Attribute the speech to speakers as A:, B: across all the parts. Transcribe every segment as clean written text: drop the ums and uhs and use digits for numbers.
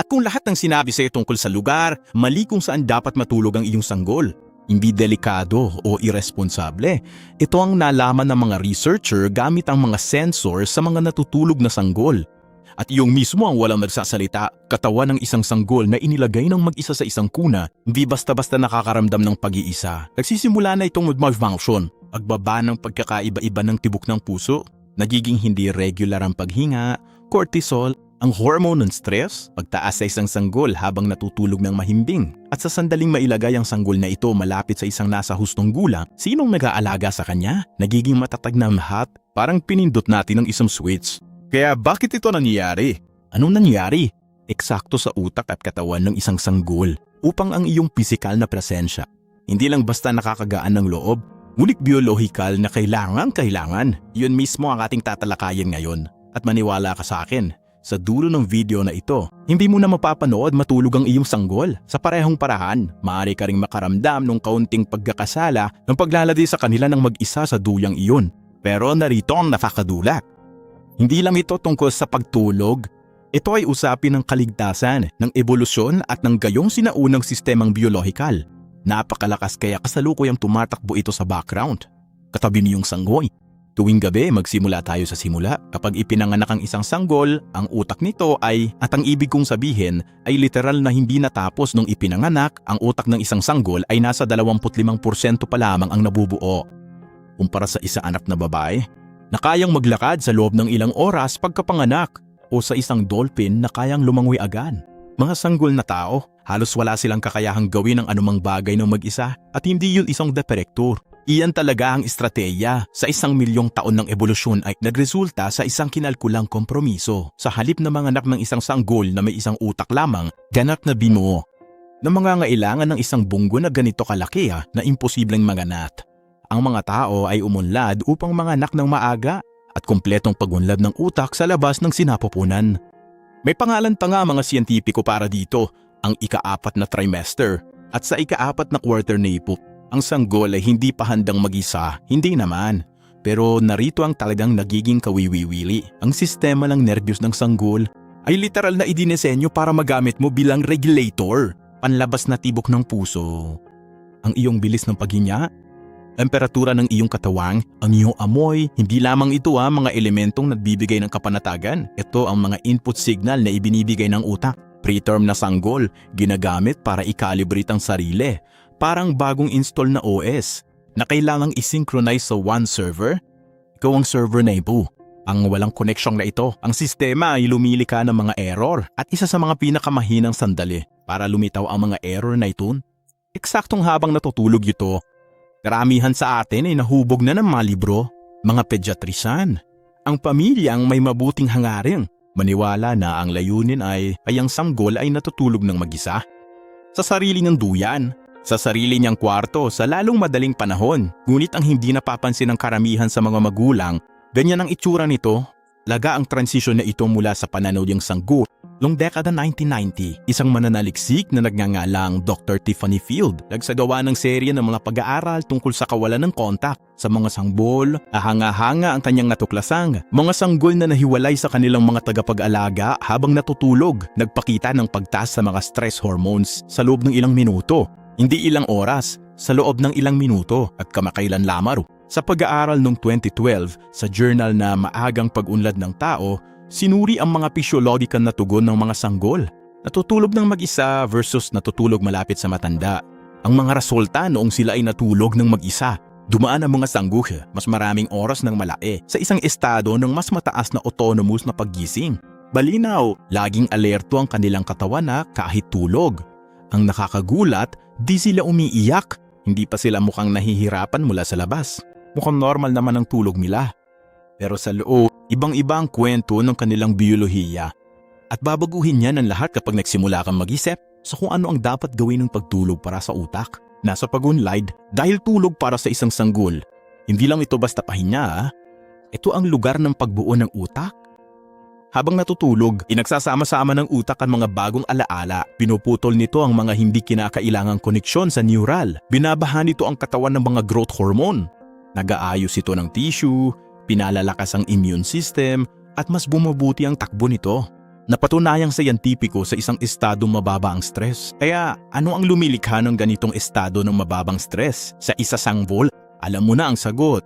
A: Kung lahat ng sinabi sa'yo tungkol sa lugar, mali kung saan dapat matulog ang iyong sanggol. Hindi delikado o irresponsable. Ito ang nalaman ng mga researcher gamit ang mga sensor sa mga natutulog na sanggol. At iyong mismo ang walang nagsasalita, katawan ng isang sanggol na inilagay ng mag-isa sa isang kuna, hindi basta-basta nakakaramdam ng pag-iisa. Nagsisimula na itong malfunction, pagbaba ng pagkakaiba-iba ng tibok ng puso, nagiging hindi regular ang paghinga, cortisol, ang hormone ng stress, pagtaas sa isang sanggol habang natutulog ng mahimbing. At sa sandaling mailagay ang sanggol na ito malapit sa isang nasa hustong gulang, sinong nag-aalaga sa kanya? Nagiging matatag na ang lahat, parang pinindot natin ng isang switch. Kaya bakit ito nangyayari? Anong nangyari? Eksakto sa utak at katawan ng isang sanggol upang ang iyong pisikal na presensya. Hindi lang basta nakakagaan ng loob, ngunit biolohikal na kailangan. Yun mismo ang ating tatalakayin ngayon. At maniwala ka sa akin, sa dulo ng video na ito, hindi mo na mapapanood matulog ang iyong sanggol. Sa parehong parahan, maaari ka ring makaramdam ng kaunting pagkakasala ng paglalagay sa kanila ng mag-isa sa duyang iyon. Pero narito ang nakakadulak. Hindi lang ito tungkol sa pagtulog, ito ay usapin ng kaligtasan, ng ebolusyon at ng gayong sinaunang sistemang biolohikal. Napakalakas kaya kasalukuyang tumatakbo ito sa background. Katabi niyong sanggoy. Tuwing gabi magsimula tayo sa simula. Kapag ipinanganak ang isang sanggol, ang utak nito ay, at ang ibig kong sabihin, ay literal na hindi natapos nung ipinanganak, ang utak ng isang sanggol ay nasa 25% pa lamang ang nabubuo. Kumpara sa isa anak na babae, na kayang maglakad sa loob ng ilang oras pagkapanganak o sa isang dolphin na kayang lumangoy agad. Mga sanggol na tao, halos wala silang kakayahang gawin ang anumang bagay ng mag-isa at hindi yun isang deperektur. Iyan talaga ang estratehiya. Sa 1,000,000 taon ng ebolusyon ay nagresulta sa isang kinalkulang kompromiso. Sa halip na manganak ng isang sanggol na may isang utak lamang, ganap na binuo na mangangailangan ng isang bunggo na ganito kalaki na imposibleng manganat. Ang mga tao ay umunlad upang manganak ng maaga at kumpletong pagunlad ng utak sa labas ng sinapupunan. May pangalan pa nga mga siyentipiko para dito, ang ika-4 na trimester at sa ika-4 na quaternary. Ang sanggol ay hindi pa handang mag-isa, hindi naman. Pero narito ang talagang nagiging kawiwiwili. Ang sistema ng nerbiyos ng sanggol ay literal na idinesenyo para magamit mo bilang regulator, panlabas na tibok ng puso. Ang iyong bilis ng paghinya, temperatura ng iyong katawan, ang iyong amoy, hindi lamang ito mga elementong nagbibigay ng kapanatagan. Ito ang mga input signal na ibinibigay ng utak. Preterm na sanggol, ginagamit para i-calibrate ang sarili. Parang bagong install na OS na kailangang i-synchronize sa one server. Ikaw ang server na ipo. Ang walang connection na ito, ang sistema ay lumilika ng mga error at isa sa mga pinakamahinang sandali para lumitaw ang mga error na ito. Eksaktong habang natutulog ito, karamihan sa atin ay nahubog na ng mga libro, mga pediatrisan. Ang pamilyang may mabuting hangarin, maniwala na ang layunin ay ang sanggol ay natutulog ng mag-isa. Sa sarili ng duyan, sa sarili niyang kwarto sa lalong madaling panahon. Ngunit ang hindi napapansin ng karamihan sa mga magulang, ganyan ang itsura nito. Laga ang transisyon na ito mula sa pananaw niyang sanggol. Noong dekada 1990, isang mananaliksik na nagngangalang Dr. Tiffany Field nagsagawa ng serye ng mga pag-aaral tungkol sa kawalan ng kontak sa mga sanggol. Ahanga-hanga ang kanyang natuklasang mga sanggol na nahiwalay sa kanilang mga tagapag-alaga habang natutulog, nagpakita ng pagtaas sa mga stress hormones sa loob ng ilang minuto. Hindi ilang oras, sa loob ng ilang minuto at kamakailan lamang. Sa pag-aaral noong 2012 sa journal na Maagang Pag-unlad ng Tao, sinuri ang mga physiological na tugon ng mga sanggol. Natutulog ng mag-isa versus natutulog malapit sa matanda. Ang mga resulta noong sila ay natulog ng mag-isa. Dumaan ang mga sanggol mas maraming oras ng malaki sa isang estado ng mas mataas na autonomous na paggising. Balinaw, laging alerto ang kanilang katawan na kahit tulog. Ang nakakagulat, di sila umiiyak, hindi pa sila mukhang nahihirapan mula sa labas. Mukhang normal naman ang tulog nila. Pero sa loob, ibang-iba ang kwento ng kanilang biyolohiya. At babaguhin niya ng lahat kapag nagsimula kang mag-isip sa kung ano ang dapat gawin ng pagtulog para sa utak. Nasa pag-unlad, dahil tulog para sa isang sanggol. Hindi lang ito basta pahinga. Ito ang lugar ng pagbuo ng utak. Habang natutulog, inagsasama-sama ng utak ang mga bagong alaala. Pinuputol nito ang mga hindi kinakailangang koneksyon sa neural. Binabahan nito ang katawan ng mga growth hormone. Nag-aayos ito ng tissue, pinalalakas ang immune system, at mas bumubuti ang takbo nito. Napatunayang siyentipiko sa isang estadong mababa ang stress. Kaya ano ang lumilikha ng ganitong estado ng mababang stress? Sa isa sanggol, alam mo na ang sagot.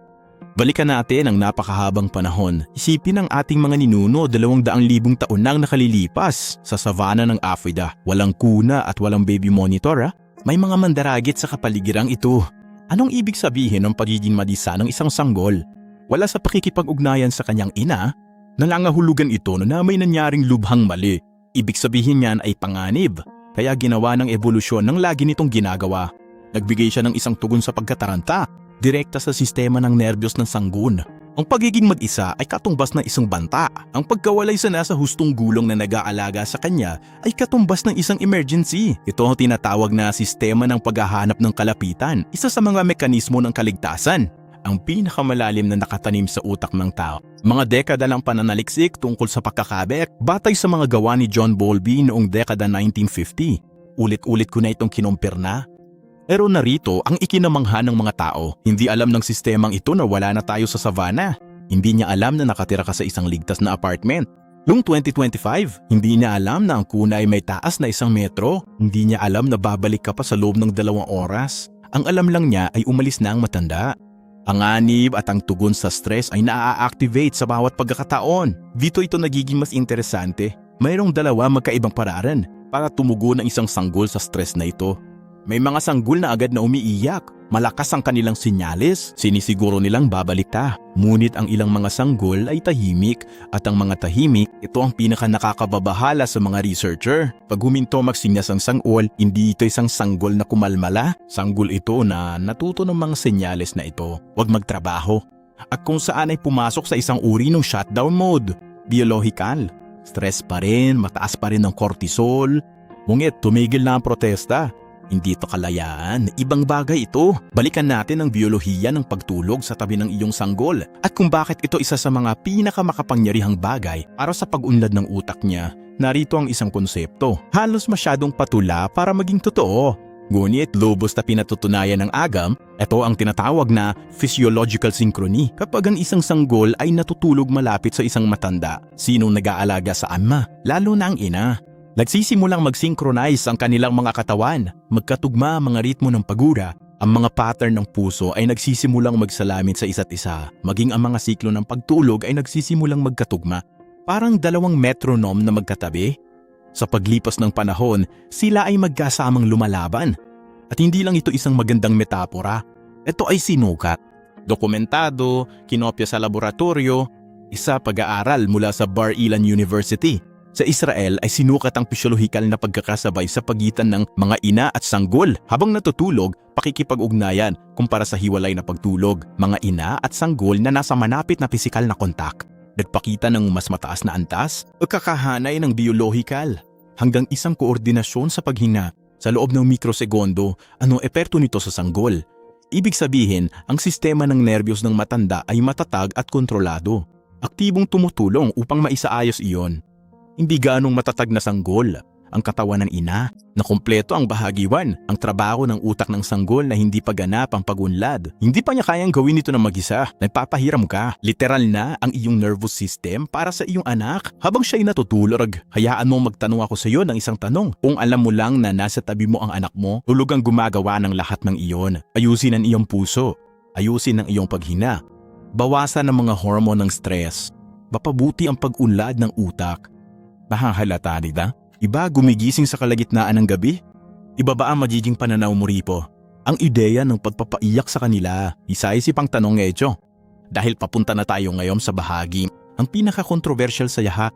A: Balikan natin ang napakahabang panahon. Isipin ng ating mga ninuno 200,000 taon nang nakalilipas sa savanna ng Africa. Walang kuna at walang baby monitor. May mga mandaragit sa kapaligirang ito. Anong ibig sabihin ng pagiging madisa ng isang sanggol? Wala sa pakikipag-ugnayan sa kanyang ina. Nangangahulugan ito na may nangyaring lubhang mali. Ibig sabihin niyan ay panganib. Kaya ginawa ng ebolusyon ng lagi nitong ginagawa. Nagbigay siya ng isang tugon sa pagkataranta, direkta sa sistema ng nerbiyos ng sanggol. Ang pagiging mag-isa ay katumbas ng isang banta. Ang pagkawalay sa nasa hustong gulong na nag-aalaga sa kanya ay katumbas ng isang emergency. Ito ang tinatawag na sistema ng paghahanap ng kalapitan, isa sa mga mekanismo ng kaligtasan. Ang pinakamalalim na nakatanim sa utak ng tao. Mga dekada lang pananaliksik tungkol sa pagkakabek batay sa mga gawa ni John Bowlby noong dekada 1950. Ulit-ulit ko na itong kinumpirna. Pero narito ang ikinamangha ng mga tao. Hindi alam ng sistemang ito na wala na tayo sa savanna. Hindi niya alam na nakatira ka sa isang ligtas na apartment. Noong 2025, hindi niya alam na ang kuna ay may taas na 1 metro. Hindi niya alam na babalik ka pa sa loob ng 2 oras. Ang alam lang niya ay umalis na ang matanda. Ang anib at ang tugon sa stress ay naa-activate sa bawat pagkakataon. Dito ito nagiging mas interesante. Mayroong 2 magkaibang paraan para tumugon ng isang sanggol sa stress na ito. May mga sanggol na agad na umiiyak. Malakas ang kanilang sinyalis, sinisiguro nilang babalik ta. Ngunit ang ilang mga sanggol ay tahimik at ang mga tahimik, ito ang pinaka nakakababahala sa mga researcher. Pag huminto magsinyas ang sanggol, hindi ito isang sanggol na kumalmala. Sanggol ito na natuto ng mga senyales na ito. Huwag magtrabaho. At kung saan ay pumasok sa isang uri ng shutdown mode. Biological. Stress pa rin, mataas pa rin ang cortisol. Ngunit tumigil na ang protesta. Hindi ito kalayaan, ibang bagay ito. Balikan natin ang biyolohiya ng pagtulog sa tabi ng iyong sanggol at kung bakit ito isa sa mga pinakamakapangyarihang bagay para sa pag-unlad ng utak niya. Narito ang isang konsepto, halos masyadong patula para maging totoo. Ngunit lubos na pinatutunayan ng agam, ito ang tinatawag na physiological synchrony. Kapag ang isang sanggol ay natutulog malapit sa isang matanda, sinong nag-aalaga sa ama? Lalo na ang ina. Nagsisimulang mag-synchronize ang kanilang mga katawan, magkatugma ang mga ritmo ng pagura. Ang mga pattern ng puso ay nagsisimulang magsalamin sa isa't isa, maging ang mga siklo ng pagtulog ay nagsisimulang magkatugma. Parang 2 metronome na magkatabi. Sa paglipas ng panahon, sila ay magkasamang lumalaban. At hindi lang ito isang magandang metapora. Ito ay sinukat, dokumentado, kinopya sa laboratorio, isa pag-aaral mula sa Bar Ilan University. Sa Israel ay sinukat ang pisyolohikal na pagkakasabay sa pagitan ng mga ina at sanggol. Habang natutulog, pakikipag-ugnayan kumpara sa hiwalay na pagtulog. Mga ina at sanggol na nasa manapit na pisikal na kontak. Nagpakita ng mas mataas na antas o kakahanay ng biyolohikal. Hanggang isang koordinasyon sa paghinga. Sa loob ng mikrosegondo, anong epekto nito sa sanggol? Ibig sabihin, ang sistema ng nerbiyos ng matanda ay matatag at kontrolado. Aktibong tumutulong upang maisaayos iyon. Hindi ganong matatag na sanggol, ang katawan ng ina, na kumpleto ang bahagiwan, ang trabaho ng utak ng sanggol na hindi pa ganap ang pagunlad. Hindi pa niya kayang gawin ito ng mag-isa, nagpapahiram ka. Literal na ang iyong nervous system para sa iyong anak. Habang siya'y natutulog, hayaan mo magtanong ako sa iyo ng isang tanong. Kung alam mo lang na nasa tabi mo ang anak mo, tulog ang gumagawa ng lahat ng iyon. Ayusin ang iyong puso, ayusin ang iyong paghina. Bawasan ang mga hormone ng stress. Mapabuti ang pag-unlad ng utak. Nahahalata nila? Iba gumigising sa kalagitnaan ng gabi? Iba ba ang magiging pananaw mo ripo? Ang ideya ng pagpapaiyak sa kanila, isa-isipang tanong echo. Dahil papunta na tayo ngayon sa bahagi, ang pinaka-controversial sa yaha.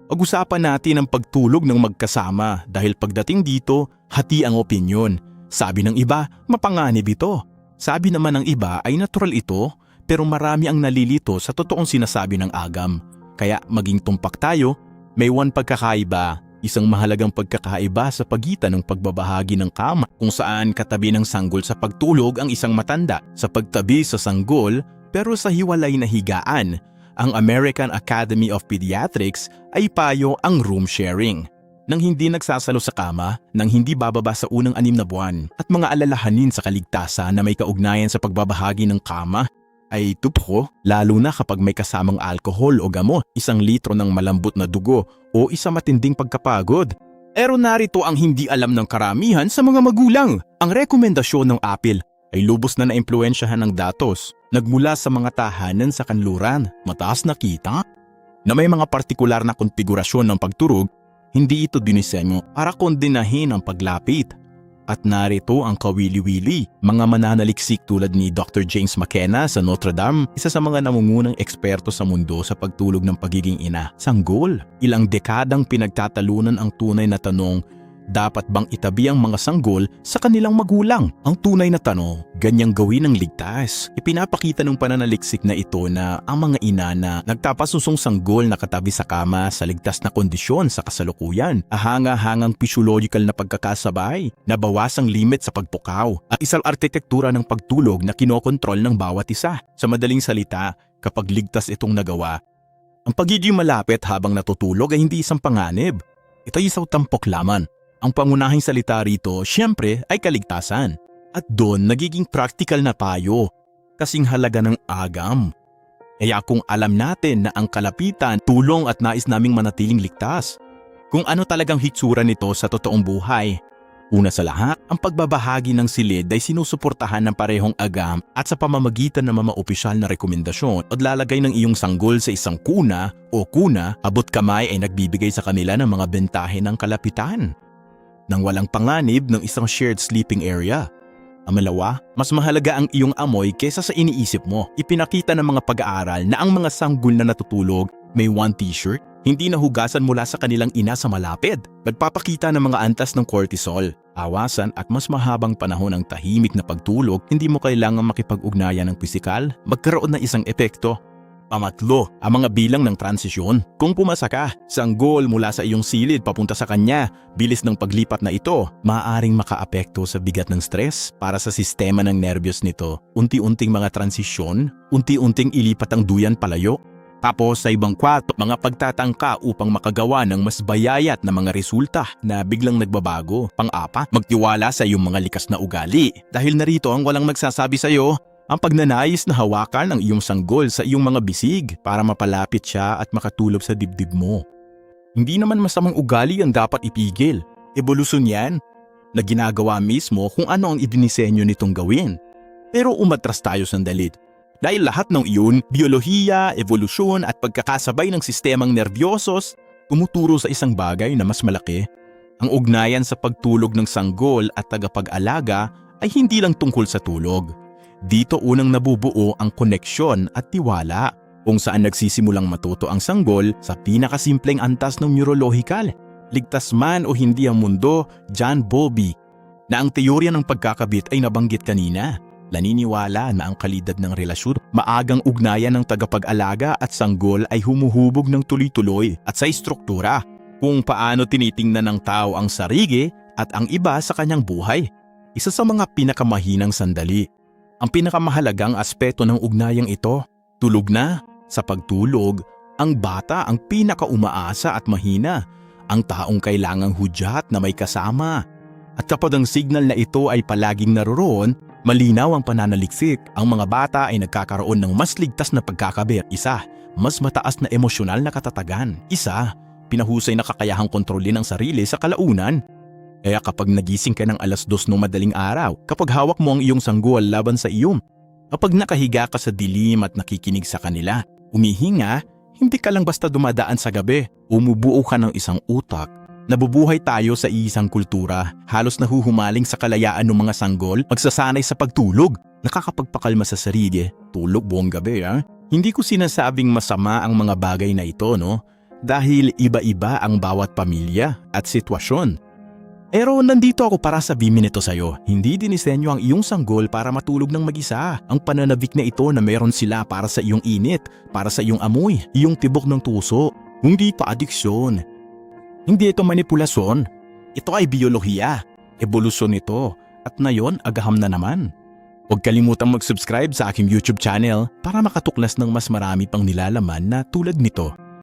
A: Pag-usapan natin ang pagtulog ng magkasama dahil pagdating dito, hati ang opinyon. Sabi ng iba, mapanganib ito. Sabi naman ng iba ay natural ito, pero marami ang nalilito sa totoong sinasabi ng agam. Kaya maging tumpak tayo, may pagkakaiba, isang mahalagang pagkakaiba sa pagitan ng pagbabahagi ng kama kung saan katabi ng sanggol sa pagtulog ang isang matanda sa pagtabi sa sanggol pero sa hiwalay na higaan. Ang American Academy of Pediatrics ay payo ang room sharing. Nang hindi nagsasalo sa kama, nang hindi bababa sa unang 6 na buwan at mga alalahanin sa kaligtasan na may kaugnayan sa pagbabahagi ng kama, ay tupho, lalo na kapag may kasamang alkohol o gamot, 1 litro ng malambot na dugo o isa matinding pagkapagod. Pero narito ang hindi alam ng karamihan sa mga magulang. Ang rekomendasyon ng Apple ay lubos na naimpluwensyahan ng datos, nagmula sa mga tahanan sa kanluran, mataas na kita, na may mga partikular na konfigurasyon ng pagturog, hindi ito dinisenyo para kondinahin ang paglapit. At narito ang kawili-wili, mga mananaliksik tulad ni Dr. James McKenna sa Notre Dame, isa sa mga namungunang eksperto sa mundo sa pagtulog ng pagiging ina. Sanggol, ilang dekadang pinagtatalunan ang tunay na tanong, dapat bang itabi ang mga sanggol sa kanilang magulang? Ang tunay na tanong, ganyang gawin ng ligtas. Ipinapakita ng pananaliksik na ito na ang mga ina na nagtapasusong sanggol na katabi sa kama sa ligtas na kondisyon sa kasalukuyan, ahanga-hangang physiological na pagkakasabay, nabawasang limit sa pagpukaw, at isang arkitektura ng pagtulog na kinokontrol ng bawat isa. Sa madaling salita, kapag ligtas itong nagawa, ang pagiging malapit habang natutulog ay hindi isang panganib. Ito ay isang tampok laman. Ang pangunahing salita rito, siyempre, ay kaligtasan. At doon nagiging practical na payo, kasing halaga ng agam. Kaya kung alam natin na ang kalapitan, tulong at nais naming manatiling ligtas, kung ano talagang hitsura nito sa totoong buhay. Una sa lahat, ang pagbabahagi ng silid ay sinusuportahan ng parehong agam at sa pamamagitan ng mga opisyal na rekomendasyon at lalagay ng iyong sanggol sa isang kuna o kuna, abot kamay ay nagbibigay sa kanila ng mga bentahe ng kalapitan. Nang walang panganib ng isang shared sleeping area. Ang malawa, mas mahalaga ang iyong amoy kesa sa iniisip mo. Ipinakita ng mga pag-aaral na ang mga sanggol na natutulog may one t-shirt, hindi nahugasan mula sa kanilang ina sa malapit. Nagpapakita ng mga antas ng cortisol, awasan at mas mahabang panahon ng tahimik na pagtulog, hindi mo kailangang makipag-ugnayan ng pisikal, magkaroon ng isang epekto. Pamatlo, ang mga bilang ng transisyon. Kung pumasa ka, sanggol mula sa iyong silid papunta sa kanya, bilis ng paglipat na ito, maaaring makaapekto sa bigat ng stress para sa sistema ng nervyos nito. Unti-unting mga transisyon, unti-unting ilipat ang duyan palayo. Tapos sa ibang kwarto, mga pagtatangka upang makagawa ng mas bayayat na mga resulta na biglang nagbabago. Pang-apat, magtiwala sa iyong mga likas na ugali. Dahil narito ang walang magsasabi sa iyo, ang pagnanais na hawakan ang iyong sanggol sa iyong mga bisig para mapalapit siya at makatulog sa dibdib mo. Hindi naman masamang ugali ang dapat ipigil. Ebolusyon yan na ginagawa mismo kung ano ang idinisenyo nitong gawin. Pero umatras tayo sandali. Dahil lahat ng iyon, biyolohiya, evolusyon at pagkakasabay ng sistemang nerbyosos, tumuturo sa isang bagay na mas malaki. Ang ugnayan sa pagtulog ng sanggol at tagapag-alaga ay hindi lang tungkol sa tulog. Dito unang nabubuo ang koneksyon at tiwala, kung saan nagsisimulang matuto ang sanggol sa pinakasimpleng antas ng neurolohikal. Ligtas man o hindi ang mundo, John Bowlby, na ang teorya ng pagkakabit ay nabanggit kanina. Naniniwala na ang kalidad ng relasyon, maagang ugnayan ng tagapag-alaga at sanggol ay humuhubog ng tuloy-tuloy at sa istruktura kung paano tinitingnan ng tao ang sarili at ang iba sa kanyang buhay. Isa sa mga pinakamahinang sandali. Ang pinakamahalagang aspeto ng ugnayang ito, tulog na. Sa pagtulog, ang bata ang pinakaumaasa at mahina, ang taong kailangang hudyat na may kasama. At kapag ang signal na ito ay palaging naroroon, malinaw ang pananaliksik, ang mga bata ay nagkakaroon ng mas ligtas na pagkakabit. Isa, mas mataas na emosyonal na katatagan. Isa, pinahusay na kakayahang kontrolin ang sarili sa kalaunan. Kaya kapag nagising ka ng 2:00 ng madaling araw, kapag hawak mo ang iyong sanggol laban sa iyong, kapag nakahiga ka sa dilim at nakikinig sa kanila, umihinga, hindi ka lang basta dumadaan sa gabi, umubuo ka ng isang utak. Nabubuhay tayo sa isang kultura, halos nahuhumaling sa kalayaan ng mga sanggol, magsasanay sa pagtulog, nakakapagpakalma sa sarili, tulog buong gabi ha. Hindi ko sinasabing masama ang mga bagay na ito no, dahil iba-iba ang bawat pamilya at sitwasyon. Pero nandito ako para sabihin ito sa'yo, hindi dinisenyo ang iyong sanggol para matulog ng mag-isa. Ang pananabik na ito na meron sila para sa iyong init, para sa iyong amoy, iyong tibok ng tuso. Hindi ito adiksyon. Hindi ito manipulasyon. Ito ay biyolohiya. Evolusyon ito. At ngayon, agaham na naman. Huwag kalimutang mag-subscribe sa aking YouTube channel para makatuklas ng mas marami pang nilalaman na tulad nito.